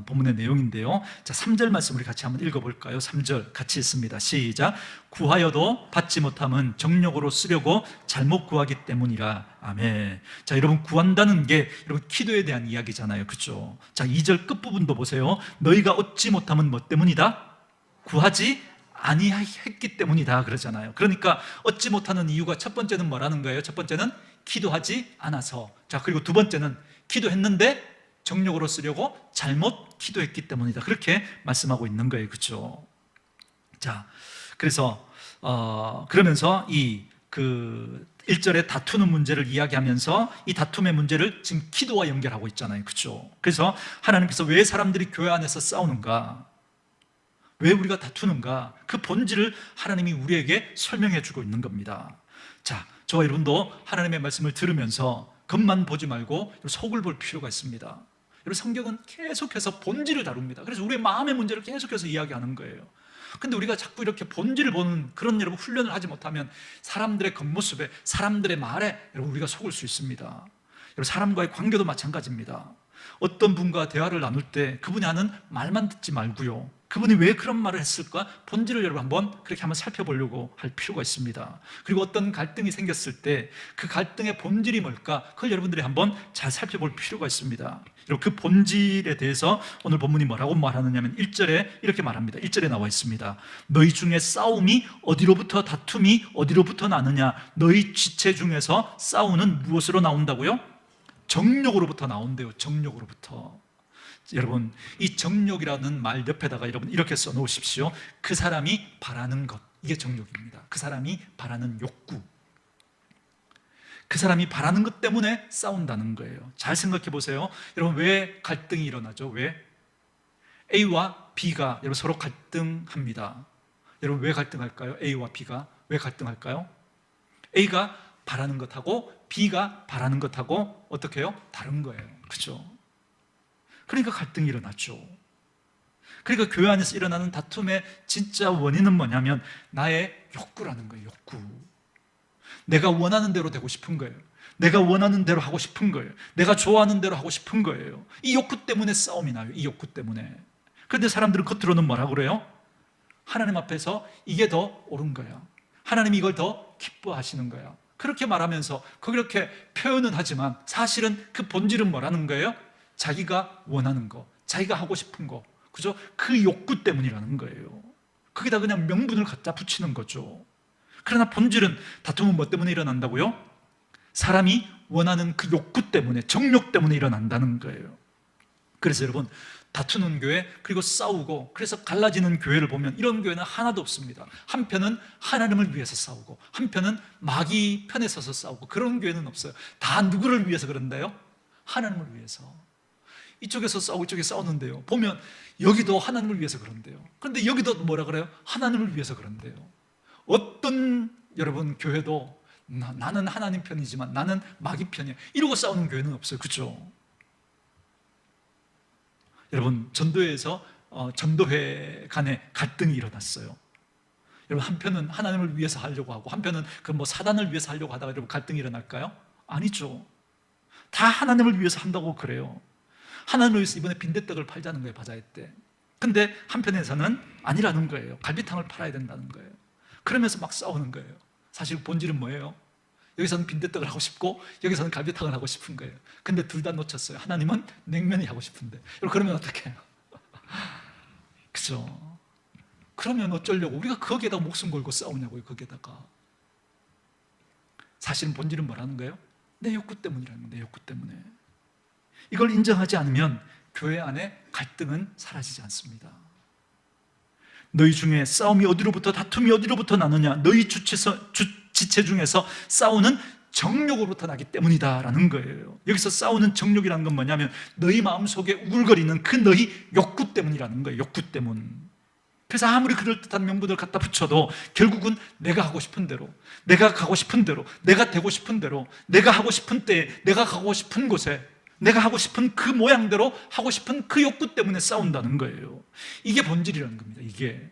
본문의 내용인데요. 자, 3절 말씀 우리 같이 한번 읽어볼까요? 3절 같이 읽습니다. 시작. 구하여도 받지 못함은 정욕으로 쓰려고 잘못 구하기 때문이라. 아멘. 자, 여러분, 구한다는 게 여러분 기도에 대한 이야기잖아요, 그렇죠? 자, 2절 끝부분도 보세요. 너희가 얻지 못함은 뭐 때문이다? 구하지 아니했기 때문이다 그러잖아요. 그러니까 얻지 못하는 이유가, 첫 번째는 뭐라는 거예요? 첫 번째는 기도하지 않아서. 자, 그리고 두 번째는 기도했는데 정욕으로 쓰려고 잘못 기도했기 때문이다, 그렇게 말씀하고 있는 거예요, 그렇죠? 자, 그래서 그러면서 이 1절에 다투는 문제를 이야기하면서 이 다툼의 문제를 지금 기도와 연결하고 있잖아요, 그렇죠? 그래서 하나님께서 왜 사람들이 교회 안에서 싸우는가, 왜 우리가 다투는가, 그 본질을 하나님이 우리에게 설명해 주고 있는 겁니다. 자, 저와 여러분도 하나님의 말씀을 들으면서 겉만 보지 말고 속을 볼 필요가 있습니다. 여러분, 성경은 계속해서 본질을 다룹니다. 그래서 우리의 마음의 문제를 계속해서 이야기하는 거예요. 근데 우리가 자꾸 이렇게 본질을 보는 그런 여러분 훈련을 하지 못하면 사람들의 겉모습에, 사람들의 말에 여러분 우리가 속을 수 있습니다. 여러분, 사람과의 관계도 마찬가지입니다. 어떤 분과 대화를 나눌 때 그분이 하는 말만 듣지 말고요, 그분이 왜 그런 말을 했을까? 본질을 여러분 그렇게 한번 살펴보려고 할 필요가 있습니다. 그리고 어떤 갈등이 생겼을 때 그 갈등의 본질이 뭘까? 그걸 여러분들이 한번 잘 살펴볼 필요가 있습니다. 여러분, 그 본질에 대해서 오늘 본문이 뭐라고 말하느냐면 1절에 이렇게 말합니다. 1절에 나와 있습니다. 너희 중에 싸움이 어디로부터, 다툼이 어디로부터 나느냐? 너희 지체 중에서 싸우는 무엇으로 나온다고요? 정욕으로부터 나온대요. 정욕으로부터. 여러분, 이 정욕이라는 말 옆에다가 여러분 이렇게 써 놓으십시오. 그 사람이 바라는 것, 이게 정욕입니다. 그 사람이 바라는 욕구, 그 사람이 바라는 것 때문에 싸운다는 거예요. 잘 생각해 보세요. 여러분, 왜 갈등이 일어나죠? 왜? A와 B가 여러분 서로 갈등합니다. 여러분, 왜 갈등할까요? A와 B가 왜 갈등할까요? A가 바라는 것하고 B가 바라는 것하고 어떻게 해요? 다른 거예요. 그죠? 그러니까 갈등이 일어났죠. 그러니까 교회 안에서 일어나는 다툼의 진짜 원인은 뭐냐면 나의 욕구라는 거예요. 욕구. 내가 원하는 대로 되고 싶은 거예요. 내가 원하는 대로 하고 싶은 거예요. 내가 좋아하는 대로 하고 싶은 거예요. 이 욕구 때문에 싸움이 나요. 이 욕구 때문에. 그런데 사람들은 겉으로는 뭐라고 그래요? 하나님 앞에서 이게 더 옳은 거야. 하나님이 이걸 더 기뻐하시는 거야. 그렇게 말하면서 그렇게 표현은 하지만 사실은 그 본질은 뭐라는 거예요? 자기가 원하는 거, 자기가 하고 싶은 거, 그죠? 그 욕구 때문이라는 거예요. 거기다 그냥 명분을 갖다 붙이는 거죠. 그러나 본질은, 다툼은 뭐 때문에 일어난다고요? 사람이 원하는 그 욕구 때문에, 정욕 때문에 일어난다는 거예요. 그래서 여러분, 다투는 교회, 그리고 싸우고 그래서 갈라지는 교회를 보면 이런 교회는 하나도 없습니다. 한편은 하나님을 위해서 싸우고 한편은 마귀 편에 서서 싸우고, 그런 교회는 없어요. 다 누구를 위해서 그런데요? 하나님을 위해서. 이쪽에서 싸우고 이쪽에 싸우는데요, 보면 여기도 하나님을 위해서 그런데요, 그런데 여기도 뭐라 그래요? 하나님을 위해서 그런데요. 어떤 여러분 교회도 나는 하나님 편이지만 나는 마귀 편이야 이러고 싸우는 교회는 없어요. 그렇죠? 여러분, 전도회에서 전도회 간에 갈등이 일어났어요. 여러분, 한편은 하나님을 위해서 하려고 하고 한편은 그 뭐 사단을 위해서 하려고 하다가 여러분 갈등이 일어날까요? 아니죠. 다 하나님을 위해서 한다고 그래요. 하나님을 위해서 이번에 빈대떡을 팔자는 거예요, 바자회 때. 근데 한편에서는 아니라는 거예요. 갈비탕을 팔아야 된다는 거예요. 그러면서 막 싸우는 거예요. 사실 본질은 뭐예요? 여기서는 빈대떡을 하고 싶고 여기서는 갈비탕을 하고 싶은 거예요. 근데 둘 다 놓쳤어요. 하나님은 냉면이 하고 싶은데. 그러면 어떡해요? 그죠? 그러면 어쩌려고 우리가 거기에다가 목숨 걸고 싸우냐고요. 거기에다가. 사실은 본질은 뭐라는 거예요? 내 욕구 때문이라는 거예요. 내 욕구 때문에. 이걸 인정하지 않으면 교회 안에 갈등은 사라지지 않습니다. 너희 중에 싸움이 어디로부터, 다툼이 어디로부터 나느냐? 너희 지체 중에서 싸우는 정욕으로부터 나기 때문이다라는 거예요. 여기서 싸우는 정욕이라는 건 뭐냐면 너희 마음속에 우글거리는 그 너희 욕구 때문이라는 거예요. 욕구 때문. 그래서 아무리 그럴듯한 명분을 갖다 붙여도 결국은 내가 하고 싶은 대로, 내가 가고 싶은 대로, 내가 되고 싶은 대로, 내가 하고 싶은 때에, 내가 가고 싶은 곳에, 내가 하고 싶은 그 모양대로 하고 싶은 그 욕구 때문에 싸운다는 거예요. 이게 본질이라는 겁니다. 이게.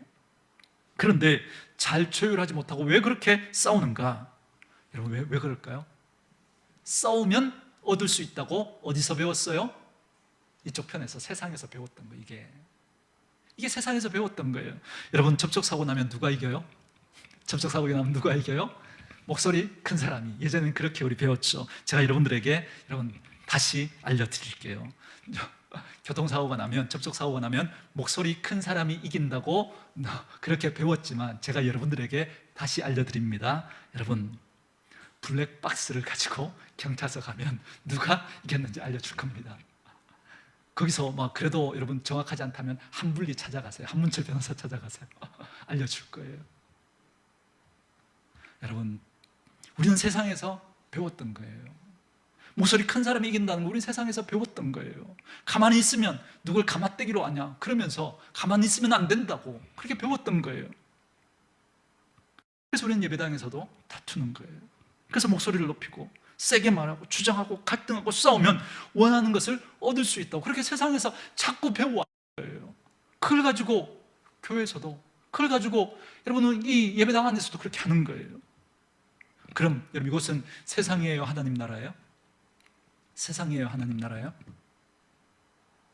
그런데 잘 조율하지 못하고 왜 그렇게 싸우는가? 여러분, 왜 그럴까요? 싸우면 얻을 수 있다고 어디서 배웠어요? 이쪽 편에서, 세상에서 배웠던 거. 이게 세상에서 배웠던 거예요. 여러분, 접촉사고 나면 누가 이겨요? 접촉사고 나면 누가 이겨요? 목소리 큰 사람이. 예전에는 그렇게 우리 배웠죠. 제가 여러분들에게 다시 알려드릴게요. 교통사고가 나면, 접촉사고가 나면 목소리 큰 사람이 이긴다고 그렇게 배웠지만 제가 여러분들에게 다시 알려드립니다. 여러분, 블랙박스를 가지고 경찰서 가면 누가 이겼는지 알려줄 겁니다. 거기서 막 그래도 여러분 정확하지 않다면 한분리 찾아가세요. 한문철 변호사 찾아가세요. 알려줄 거예요. 여러분, 우리는 세상에서 배웠던 거예요. 목소리 큰 사람이 이긴다는 거 우리 세상에서 배웠던 거예요. 가만히 있으면 누굴 가마떼기로 하냐 그러면서 가만히 있으면 안 된다고 그렇게 배웠던 거예요. 그래서 우리는 예배당에서도 다투는 거예요. 그래서 목소리를 높이고 세게 말하고 주장하고 갈등하고 싸우면 원하는 것을 얻을 수 있다고 그렇게 세상에서 자꾸 배워왔던 거예요. 그걸 가지고 교회에서도, 그걸 가지고 여러분은 이 예배당 안에서도 그렇게 하는 거예요. 그럼 여러분, 이곳은 세상이에요, 하나님 나라예요? 세상이에요, 하나님 나라예요?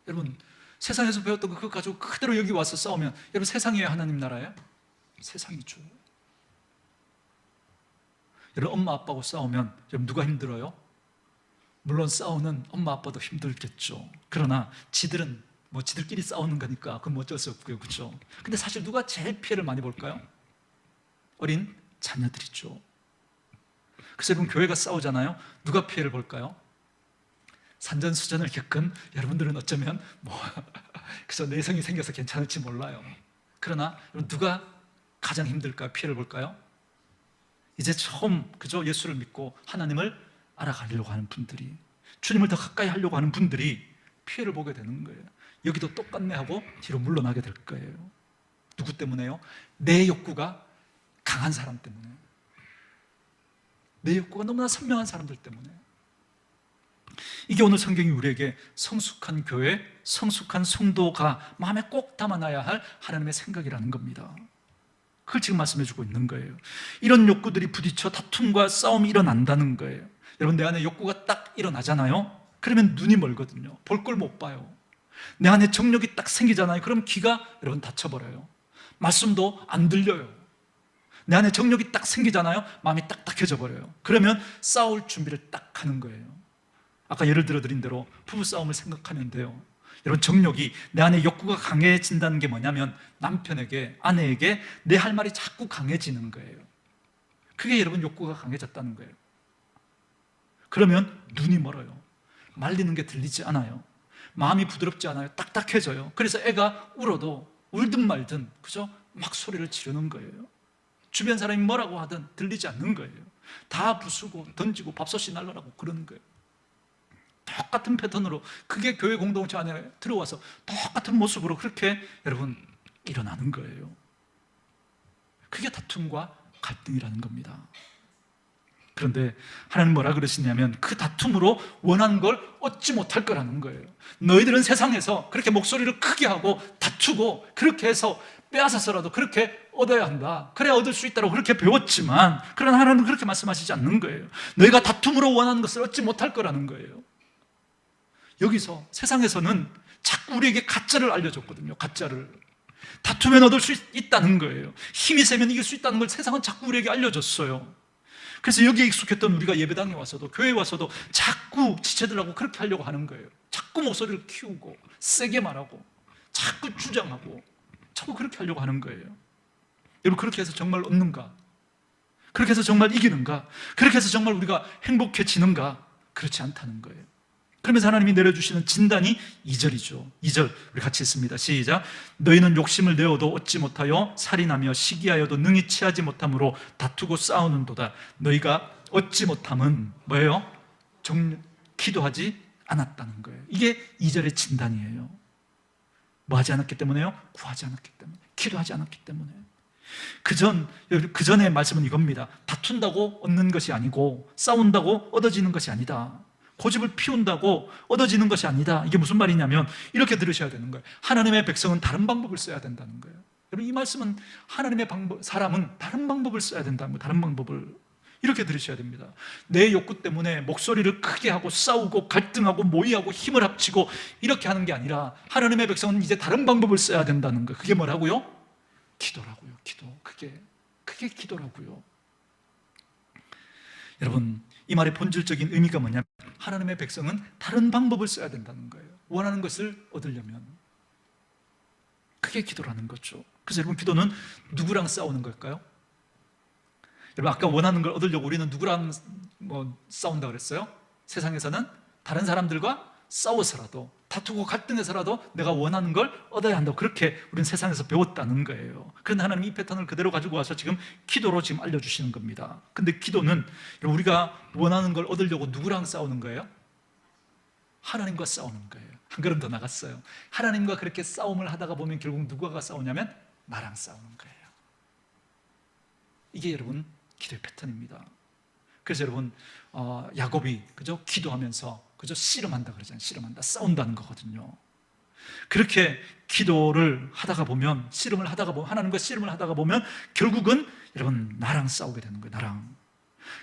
여러분, 세상에서 배웠던 거 그거 가지고 그대로 여기 와서 싸우면 여러분, 세상이에요, 하나님 나라예요? 세상이죠. 여러분, 엄마 아빠하고 싸우면 여러분 누가 힘들어요? 물론 싸우는 엄마 아빠도 힘들겠죠. 그러나 지들은 지들끼리 싸우는 거니까 그건 어쩔 수 없고요. 그렇죠? 근데 사실 누가 제일 피해를 많이 볼까요? 어린 자녀들이죠. 그래서 여러분, 교회가 싸우잖아요. 누가 피해를 볼까요? 산전수전을 겪은 여러분들은 어쩌면 그래서 내성이 생겨서 괜찮을지 몰라요. 그러나 여러분, 누가 가장 힘들까요? 피해를 볼까요? 이제 처음 예수를 믿고 하나님을 알아가려고 하는 분들이, 주님을 더 가까이 하려고 하는 분들이 피해를 보게 되는 거예요. 여기도 똑같네 하고 뒤로 물러나게 될 거예요. 누구 때문에요? 내 욕구가 강한 사람 때문에. 내 욕구가 너무나 선명한 사람들 때문에. 이게 오늘 성경이 우리에게 성숙한 교회, 성숙한 성도가 마음에 꼭 담아놔야 할 하나님의 생각이라는 겁니다. 그걸 지금 말씀해주고 있는 거예요. 이런 욕구들이 부딪혀 다툼과 싸움이 일어난다는 거예요. 여러분, 내 안에 욕구가 딱 일어나잖아요. 그러면 눈이 멀거든요. 볼 걸 못 봐요. 내 안에 정욕이 딱 생기잖아요. 그럼 귀가 여러분 닫혀버려요. 말씀도 안 들려요. 내 안에 정욕이 딱 생기잖아요. 마음이 딱딱해져 버려요. 그러면 싸울 준비를 딱 하는 거예요. 아까 예를 들어 드린 대로 부부싸움을 생각하면 돼요. 여러분, 정욕이, 내 안에 욕구가 강해진다는 게 뭐냐면 남편에게, 아내에게 내 할 말이 자꾸 강해지는 거예요. 그게 여러분 욕구가 강해졌다는 거예요. 그러면 눈이 멀어요. 말리는 게 들리지 않아요. 마음이 부드럽지 않아요. 딱딱해져요. 그래서 애가 울어도 울든 말든 그죠? 막 소리를 지르는 거예요. 주변 사람이 뭐라고 하든 들리지 않는 거예요. 다 부수고 던지고 밥솥이 날라라고 그러는 거예요. 똑같은 패턴으로, 그게 교회 공동체 안에 들어와서 똑같은 모습으로 그렇게 여러분 일어나는 거예요. 그게 다툼과 갈등이라는 겁니다. 그런데 하나님 뭐라 그러시냐면 그 다툼으로 원하는 걸 얻지 못할 거라는 거예요. 너희들은 세상에서 그렇게 목소리를 크게 하고 다투고 그렇게 해서 빼앗아서라도 그렇게 얻어야 한다, 그래야 얻을 수 있다고 그렇게 배웠지만, 그러나 하나님은 그렇게 말씀하시지 않는 거예요. 너희가 다툼으로 원하는 것을 얻지 못할 거라는 거예요. 여기서 세상에서는 자꾸 우리에게 가짜를 알려줬거든요. 가짜를. 다투면 얻을 수 있다는 거예요. 힘이 세면 이길 수 있다는 걸 세상은 자꾸 우리에게 알려줬어요. 그래서 여기에 익숙했던 우리가 예배당에 와서도, 교회에 와서도 자꾸 지체들하고 그렇게 하려고 하는 거예요. 자꾸 목소리를 키우고 세게 말하고 자꾸 주장하고 자꾸 그렇게 하려고 하는 거예요. 여러분, 그렇게 해서 정말 얻는가? 그렇게 해서 정말 이기는가? 그렇게 해서 정말 우리가 행복해지는가? 그렇지 않다는 거예요. 그러면서 하나님이 내려주시는 진단이 2절이죠. 2절 우리 같이 읽습니다. 시작. 너희는 욕심을 내어도 얻지 못하여 살인하며 시기하여도 능히 취하지 못함으로 다투고 싸우는도다. 너희가 얻지 못함은 뭐예요? 기도하지 않았다는 거예요. 이게 2절의 진단이에요. 뭐 하지 않았기 때문에요? 구하지 않았기 때문에, 기도하지 않았기 때문에. 그 전의 말씀은 이겁니다. 다툰다고 얻는 것이 아니고 싸운다고 얻어지는 것이 아니다. 고집을 피운다고 얻어지는 것이 아니다. 이게 무슨 말이냐면 이렇게 들으셔야 되는 거예요. 하나님의 백성은 다른 방법을 써야 된다는 거예요. 여러분, 이 말씀은 하나님의 사람은 다른 방법을 써야 된다는 거예요. 다른 방법을. 이렇게 들으셔야 됩니다. 내 욕구 때문에 목소리를 크게 하고 싸우고 갈등하고 모의하고 힘을 합치고 이렇게 하는 게 아니라 하나님의 백성은 이제 다른 방법을 써야 된다는 거예요. 그게 뭐라고요? 기도라고요. 기도. 그게 기도라고요. 여러분, 이 말의 본질적인 의미가 뭐냐면 하나님의 백성은 다른 방법을 써야 된다는 거예요. 원하는 것을 얻으려면. 그게 기도라는 거죠. 그래서 여러분, 기도는 누구랑 싸우는 걸까요? 여러분, 아까 원하는 걸 얻으려고 우리는 누구랑 싸운다 그랬어요? 세상에서는 다른 사람들과 싸워서라도, 다투고 갈등해서라도 내가 원하는 걸 얻어야 한다고 그렇게 우리는 세상에서 배웠다는 거예요. 그런데 하나님이 이 패턴을 그대로 가지고 와서 지금 기도로 지금 알려주시는 겁니다. 근데 기도는 우리가 원하는 걸 얻으려고 누구랑 싸우는 거예요? 하나님과 싸우는 거예요. 한 걸음 더 나갔어요. 하나님과 그렇게 싸움을 하다가 보면 결국 누구가 싸우냐면 나랑 싸우는 거예요. 이게 여러분 기도의 패턴입니다. 그래서 여러분 야곱이 그죠? 기도하면서 그죠? 씨름한다 그러잖아요. 씨름한다, 싸운다는 거거든요. 그렇게 기도를 하다가 보면, 씨름을 하다가 보면, 하나님과 씨름을 하다가 보면 결국은 여러분 나랑 싸우게 되는 거예요. 나랑.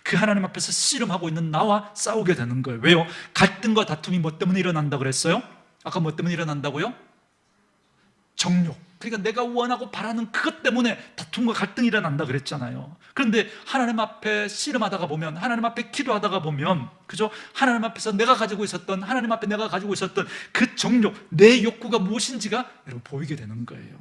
그 하나님 앞에서 씨름하고 있는 나와 싸우게 되는 거예요. 왜요? 갈등과 다툼이 뭐 때문에 일어난다 그랬어요? 아까 뭐 때문에 일어난다고요? 정욕. 그러니까 내가 원하고 바라는 그것 때문에 다툼과 갈등이 일어난다 그랬잖아요. 그런데 하나님 앞에 씨름하다가 보면, 하나님 앞에 기도하다가 보면, 그죠? 하나님 앞에서 내가 가지고 있었던, 하나님 앞에 내가 가지고 있었던 그 정욕, 내 욕구가 무엇인지가 여러분 보이게 되는 거예요.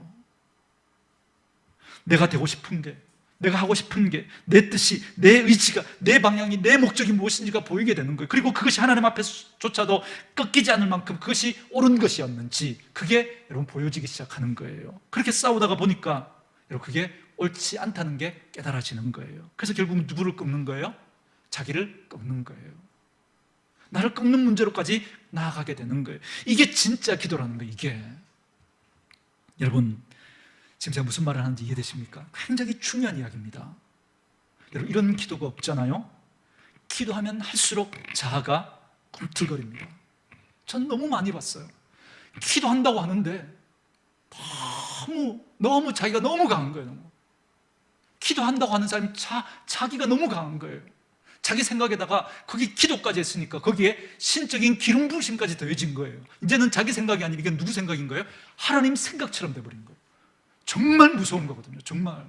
내가 되고 싶은 게, 내가 하고 싶은 게, 내 뜻이, 내 의지가, 내 방향이, 내 목적이 무엇인지가 보이게 되는 거예요. 그리고 그것이 하나님 앞에조차도 꺾이지 않을 만큼 그것이 옳은 것이었는지 그게 여러분 보여지기 시작하는 거예요. 그렇게 싸우다가 보니까 여러분 그게 옳지 않다는 게 깨달아지는 거예요. 그래서 결국 누구를 꺾는 거예요? 자기를 꺾는 거예요. 나를 꺾는 문제로까지 나아가게 되는 거예요. 이게 진짜 기도라는 거예요. 이게. 여러분, 지금 제가 무슨 말을 하는지 이해되십니까? 굉장히 중요한 이야기입니다. 여러분, 이런 기도가 없잖아요. 기도하면 할수록 자아가 꿈틀거립니다. 전 너무 많이 봤어요. 기도한다고 하는데 너무 자기가 너무 강한 거예요. 너무. 기도한다고 하는 사람이 자기가 너무 강한 거예요. 자기 생각에다가 거기 기도까지 했으니까 거기에 신적인 기름 부으심까지 더해진 거예요. 이제는 자기 생각이 아니라 이게 누구 생각인 거예요? 하나님 생각처럼 돼버린 거예요. 정말 무서운 거거든요. 정말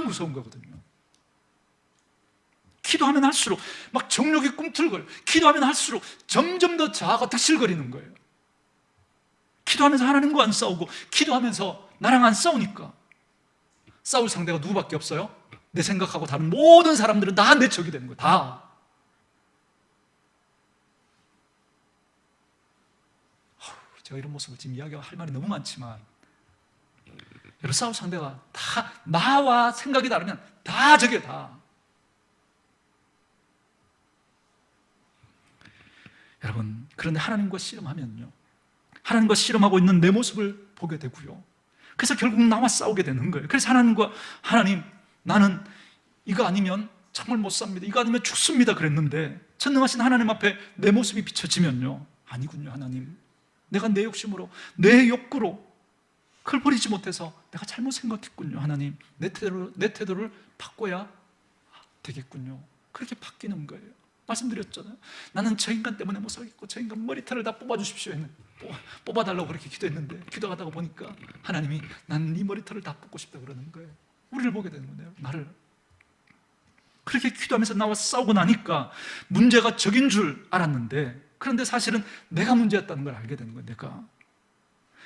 무서운 거거든요. 기도하면 할수록 막 정욕이 꿈틀거려요. 기도하면 할수록 점점 더 자아가 득실거리는 거예요. 기도하면서 하나님과 안 싸우고, 기도하면서 나랑 안 싸우니까 싸울 상대가 누구밖에 없어요? 내 생각하고 다른 모든 사람들은 다 내 적이 되는 거예요. 다. 제가 이런 모습을 지금 이야기할 말이 너무 많지만, 여러분, 싸울 상대가 다 나와 생각이 다르면 다 적이에요. 다. 여러분, 그런데 하나님과 씨름하면요, 하나님과 씨름하고 있는 내 모습을 보게 되고요, 그래서 결국 나와 싸우게 되는 거예요. 그래서 하나님, 나는 이거 아니면 정말 못 삽니다, 이거 아니면 죽습니다 그랬는데, 전능하신 하나님 앞에 내 모습이 비춰지면요, 아니군요. 하나님, 내가 내 욕심으로, 내 욕구로 그걸 버리지 못해서 내가 잘못 생각했군요. 하나님, 내 태도를 바꿔야 되겠군요. 그렇게 바뀌는 거예요. 말씀드렸잖아요. 나는 저 인간 때문에 못 살겠고 저 인간 머리털을 다 뽑아주십시오 했는데, 뽑아달라고 그렇게 기도했는데, 기도하다가 보니까 하나님이 나는 네 머리털을 다 뽑고 싶다 그러는 거예요. 우리를 보게 되는 거예요. 나를. 그렇게 기도하면서 나와 싸우고 나니까 문제가 적인 줄 알았는데, 그런데 사실은 내가 문제였다는 걸 알게 되는 거예요. 내가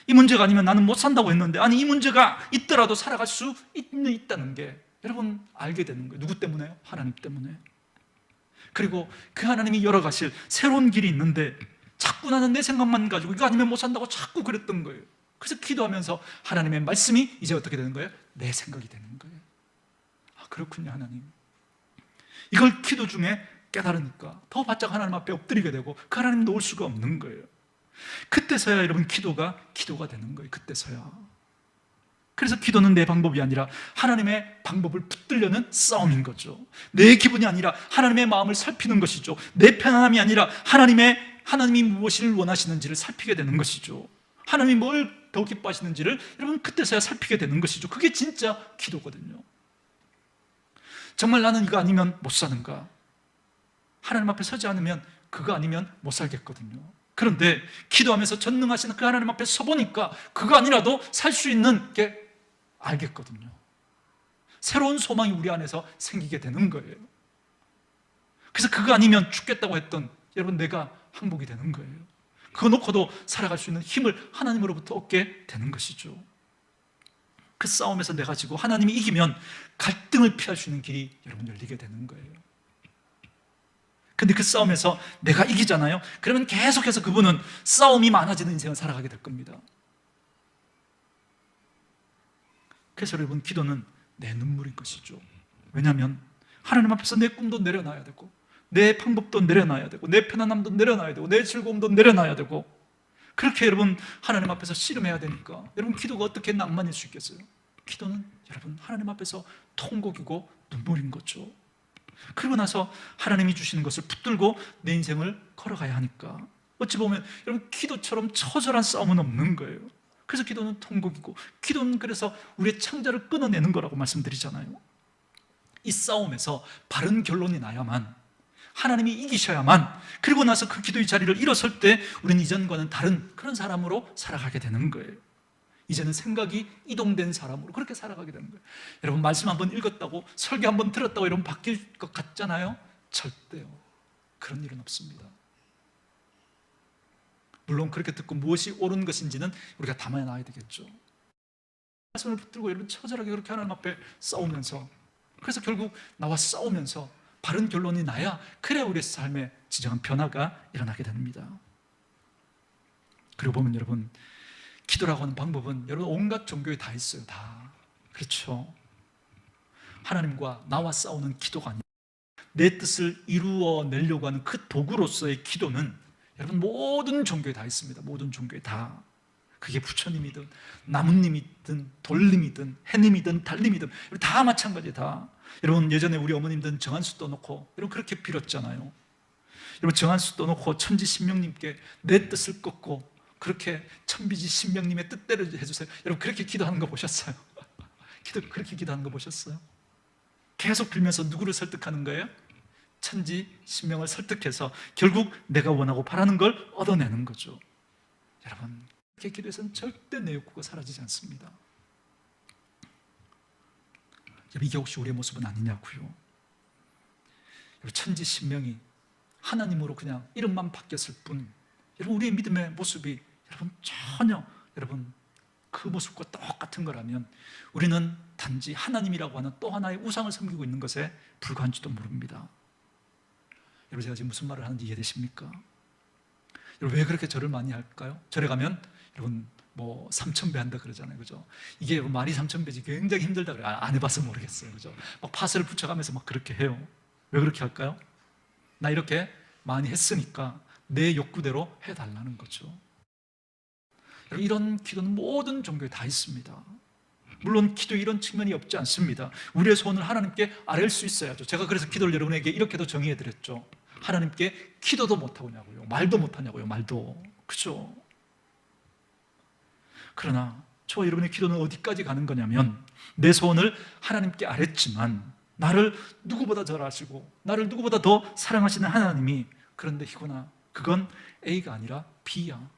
이 문제가 아니면 나는 못 산다고 했는데, 아니 이 문제가 있더라도 살아갈 수 있다는 게 여러분 알게 되는 거예요. 누구 때문에요? 하나님 때문에. 그리고 그 하나님이 열어가실 새로운 길이 있는데, 자꾸 나는 내 생각만 가지고 이거 아니면 못 산다고 자꾸 그랬던 거예요. 그래서 기도하면서 하나님의 말씀이 이제 어떻게 되는 거예요? 내 생각이 되는 거예요. 아, 그렇군요. 하나님, 이걸 기도 중에 깨달으니까 더 바짝 하나님 앞에 엎드리게 되고, 그 하나님 놓을 수가 없는 거예요. 그때서야 여러분 기도가 되는 거예요. 그때서야. 그래서 기도는 내 방법이 아니라 하나님의 방법을 붙들려는 싸움인 거죠. 내 기분이 아니라 하나님의 마음을 살피는 것이죠. 내 편안함이 아니라 하나님이 무엇을 원하시는지를 살피게 되는 것이죠. 하나님이 뭘 더 기뻐하시는지를 여러분 그때서야 살피게 되는 것이죠. 그게 진짜 기도거든요. 정말 나는 이거 아니면 못 사는가? 하나님 앞에 서지 않으면 그거 아니면 못 살겠거든요. 그런데 기도하면서 전능하시는 그 하나님 앞에 서보니까 그거 아니라도 살 수 있는 게 알겠거든요. 새로운 소망이 우리 안에서 생기게 되는 거예요. 그래서 그거 아니면 죽겠다고 했던 여러분, 내가 항복이 되는 거예요. 그거 놓고도 살아갈 수 있는 힘을 하나님으로부터 얻게 되는 것이죠. 그 싸움에서 내가 지고 하나님이 이기면 갈등을 피할 수 있는 길이 여러분 열리게 되는 거예요. 근데 그 싸움에서 내가 이기잖아요. 그러면 계속해서 그분은 싸움이 많아지는 인생을 살아가게 될 겁니다. 그래서 여러분, 기도는 내 눈물인 것이죠. 왜냐하면 하나님 앞에서 내 꿈도 내려놔야 되고, 내 방법도 내려놔야 되고, 내 편안함도 내려놔야 되고, 내 즐거움도 내려놔야 되고, 그렇게 여러분 하나님 앞에서 씨름해야 되니까, 여러분 기도가 어떻게 낭만일 수 있겠어요? 기도는 여러분 하나님 앞에서 통곡이고 눈물인 거죠. 그러고 나서 하나님이 주시는 것을 붙들고 내 인생을 걸어가야 하니까, 어찌 보면 여러분 기도처럼 처절한 싸움은 없는 거예요. 그래서 기도는 통곡이고, 기도는 그래서 우리의 창자를 끊어내는 거라고 말씀드리잖아요. 이 싸움에서 바른 결론이 나야만, 하나님이 이기셔야만, 그리고 나서 그 기도의 자리를 일어설 때 우리는 이전과는 다른 그런 사람으로 살아가게 되는 거예요. 이제는 생각이 이동된 사람으로 그렇게 살아가게 되는 거예요. 여러분, 말씀 한번 읽었다고, 설교 한번 들었다고 여러분 바뀔 것 같잖아요? 절대요. 그런 일은 없습니다. 물론 그렇게 듣고 무엇이 옳은 것인지는 우리가 담아놔야 되겠죠. 말씀을 붙들고 여러분 처절하게 그렇게 하나님 앞에 싸우면서, 그래서 결국 나와 싸우면서 바른 결론이 나야, 그래야 우리의 삶에 진정한 변화가 일어나게 됩니다. 그리고 보면 여러분, 기도라고 하는 방법은 여러분 온갖 종교에 다 있어요. 다. 그렇죠. 하나님과 나와 싸우는 기도가 아니라 내 뜻을 이루어내려고 하는 그 도구로서의 기도는 여러분 모든 종교에 다 있습니다. 모든 종교에 다. 그게 부처님이든 나무님이든 돌님이든 해님이든 달님이든 다 마찬가지 다. 여러분 예전에 우리 어머님들은 정한수 떠놓고 여러분 그렇게 빌었잖아요. 여러분 정한수 떠놓고 천지신명님께 내 뜻을 꺾고 그렇게 천비지신명님의 뜻대로 해주세요. 여러분 그렇게 기도하는 거 보셨어요? 그렇게 기도하는 거 보셨어요? 계속 빌면서 누구를 설득하는 거예요? 천지신명을 설득해서 결국 내가 원하고 바라는 걸 얻어내는 거죠. 여러분 그렇게 기도해서는 절대 내 욕구가 사라지지 않습니다. 이게 혹시 우리의 모습은 아니냐고요. 천지신명이 하나님으로 그냥 이름만 바뀌었을 뿐, 여러분 우리의 믿음의 모습이 여러분 전혀 여러분 그 모습과 똑같은 거라면 우리는 단지 하나님이라고 하는 또 하나의 우상을 섬기고 있는 것에 불과한지도 모릅니다. 여러분 제가 지금 무슨 말을 하는지 이해되십니까? 여러분 왜 그렇게 절을 많이 할까요? 절에 가면 여러분 뭐 3,000배 한다 그러잖아요, 그죠? 이게 여러분 말이 3,000배지 굉장히 힘들다 그래요. 안 해봐서 모르겠어요, 그죠? 막 파스를 붙여가면서 막 그렇게 해요. 왜 그렇게 할까요? 나 이렇게 많이 했으니까 내 욕구대로 해달라는 거죠. 이런 기도는 모든 종교에 다 있습니다. 물론 기도에 이런 측면이 없지 않습니다. 우리의 소원을 하나님께 아뢰일 수 있어야죠. 제가 그래서 기도를 여러분에게 이렇게도 정의해드렸죠. 하나님께 기도도 못하냐고요, 말도 못하냐고요, 말도. 그죠? 그러나 저와 여러분의 기도는 어디까지 가는 거냐면, 내 소원을 하나님께 아뢰지만 나를 누구보다 잘 아시고 나를 누구보다 더 사랑하시는 하나님이, 그런데 이거나 그건 A가 아니라 B야,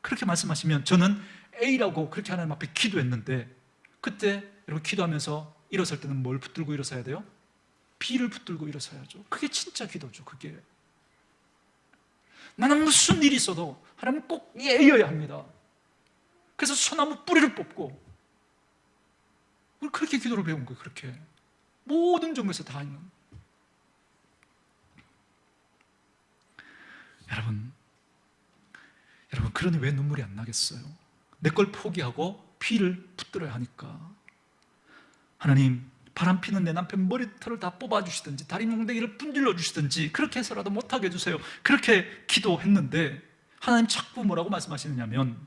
그렇게 말씀하시면, 저는 A라고 그렇게 하나님 앞에 기도했는데, 그때 여러분 기도하면서 일어설 때는 뭘 붙들고 일어서야 돼요? B를 붙들고 일어서야죠. 그게 진짜 기도죠. 그게 나는 무슨 일이 있어도 하나님은 꼭 A여야 합니다. 그래서 소나무 뿌리를 뽑고, 우리 그렇게 기도를 배운 거예요. 그렇게 모든 종교에서 다 있는. 여러분 그러니 왜 눈물이 안 나겠어요? 내 걸 포기하고 피를 붙들어야 하니까. 하나님, 바람 피는 내 남편 머리털을 다 뽑아주시든지 다리 몽댕이를 분질러 주시든지 그렇게 해서라도 못하게 해주세요. 그렇게 기도했는데 하나님 자꾸 뭐라고 말씀하시느냐면,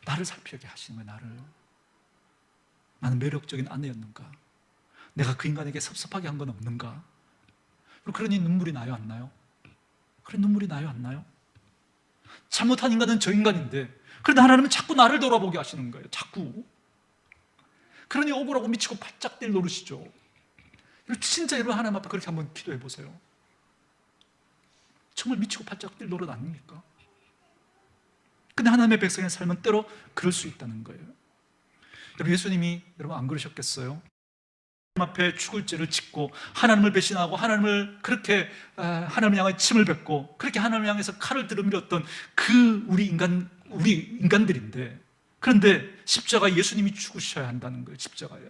나를 살피게 하시는 거예요. 나는 매력적인 아내였는가? 내가 그 인간에게 섭섭하게 한 건 없는가? 그러니 눈물이 나요, 안 나요? 그래, 눈물이 나요, 안 나요? 잘못한 인간은 저 인간인데, 그런데 하나님은 자꾸 나를 돌아보게 하시는 거예요. 자꾸. 그러니 억울하고 미치고 바짝 뛸 노릇이죠. 진짜 여러분 하나님 앞에 그렇게 한번 기도해 보세요. 정말 미치고 바짝 뛸 노릇 아닙니까? 근데 하나님의 백성의 삶은 때로 그럴 수 있다는 거예요. 여러분 예수님이 여러분 안 그러셨겠어요? 하나님 앞에 죽을 죄를 짓고 하나님을 배신하고 하나님을 그렇게 하나님을 향해 침을 뱉고 그렇게 하나님을 향해서 칼을 들이밀었던 그 우리 인간들인데, 그런데 십자가 예수님이 죽으셔야 한다는 거예요. 십자가에.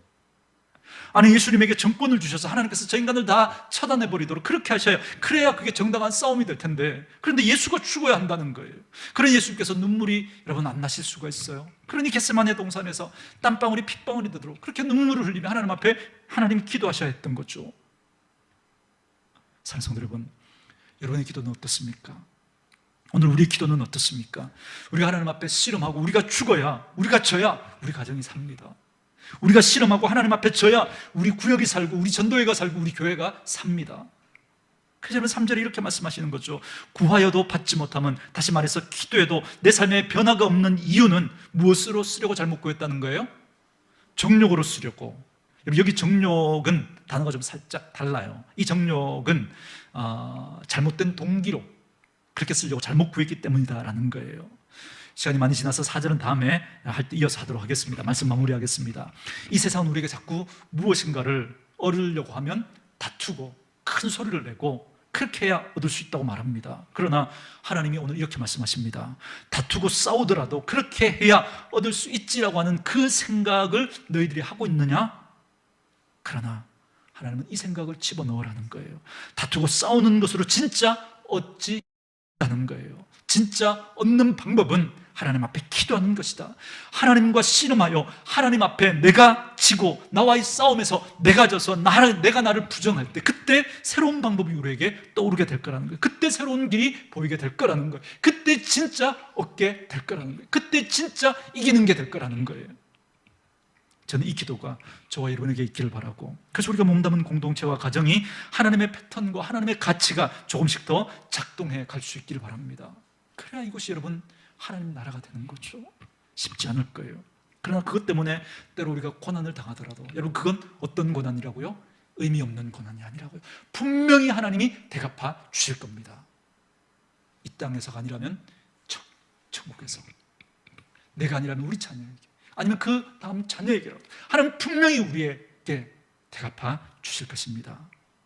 아니, 예수님에게 정권을 주셔서 하나님께서 저 인간을 다 차단해버리도록 그렇게 하셔야, 그래야 그게 정당한 싸움이 될 텐데, 그런데 예수가 죽어야 한다는 거예요. 그러니 예수님께서 눈물이 여러분 안 나실 수가 있어요? 그러니 겟세마네 동산에서 땀방울이 핏방울이 되도록 그렇게 눈물을 흘리며 하나님 앞에 하나님 기도하셔야 했던 거죠. 사랑하는 성도 여러분, 여러분의 기도는 어떻습니까? 오늘 우리의 기도는 어떻습니까? 우리가 하나님 앞에 씨름하고 우리가 죽어야, 우리가 져야 우리 가정이 삽니다. 우리가 씨름하고 하나님 앞에 져야 우리 구역이 살고 우리 전도회가 살고 우리 교회가 삽니다. 그래서 3절에 이렇게 말씀하시는 거죠. 구하여도 받지 못하면, 다시 말해서 기도해도 내 삶에 변화가 없는 이유는 무엇으로 쓰려고 잘못 구했다는 거예요? 정욕으로 쓰려고. 여기 정욕은 단어가 좀 살짝 달라요. 이 정욕은 잘못된 동기로 그렇게 쓰려고 잘못 구했기 때문이다라는 거예요. 시간이 많이 지나서 4절은 다음에 할 때 이어서 하도록 하겠습니다. 말씀 마무리하겠습니다. 이 세상은 우리에게 자꾸 무엇인가를 얻으려고 하면 다투고 큰 소리를 내고 그렇게 해야 얻을 수 있다고 말합니다. 그러나 하나님이 오늘 이렇게 말씀하십니다. 다투고 싸우더라도 그렇게 해야 얻을 수 있지라고 하는 그 생각을 너희들이 하고 있느냐? 그러나 하나님은 이 생각을 집어넣으라는 거예요. 다투고 싸우는 것으로 진짜 얻지 않는 거예요. 진짜 얻는 방법은 하나님 앞에 기도하는 것이다. 하나님과 씨름하여 하나님 앞에 내가 지고 나와의 싸움에서 내가 져서 내가 나를 부정할 때 그때 새로운 방법이 우리에게 떠오르게 될 거라는 거예요. 그때 새로운 길이 보이게 될 거라는 거예요. 그때 진짜 얻게 될 거라는 거예요. 그때 진짜 이기는 게 될 거라는 거예요. 저는 이 기도가 저와 여러분에게 있기를 바라고, 그래서 우리가 몸담은 공동체와 가정이 하나님의 패턴과 하나님의 가치가 조금씩 더 작동해 갈 수 있기를 바랍니다. 그래야 이것이 여러분 하나님 나라가 되는 거죠. 쉽지 않을 거예요. 그러나 그것 때문에 때로 우리가 고난을 당하더라도 여러분 그건 어떤 고난이라고요? 의미 없는 고난이 아니라고요. 분명히 하나님이 대갚아 주실 겁니다. 이 땅에서가 아니라면 천국에서, 내가 아니라면 우리 자녀에게, 아니면 그 다음 자녀에게라도 하나님 분명히 우리에게 대갚아 주실 것입니다.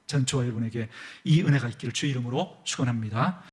저는 저와 여러분에게 이 은혜가 있기를 주의 이름으로 축원합니다.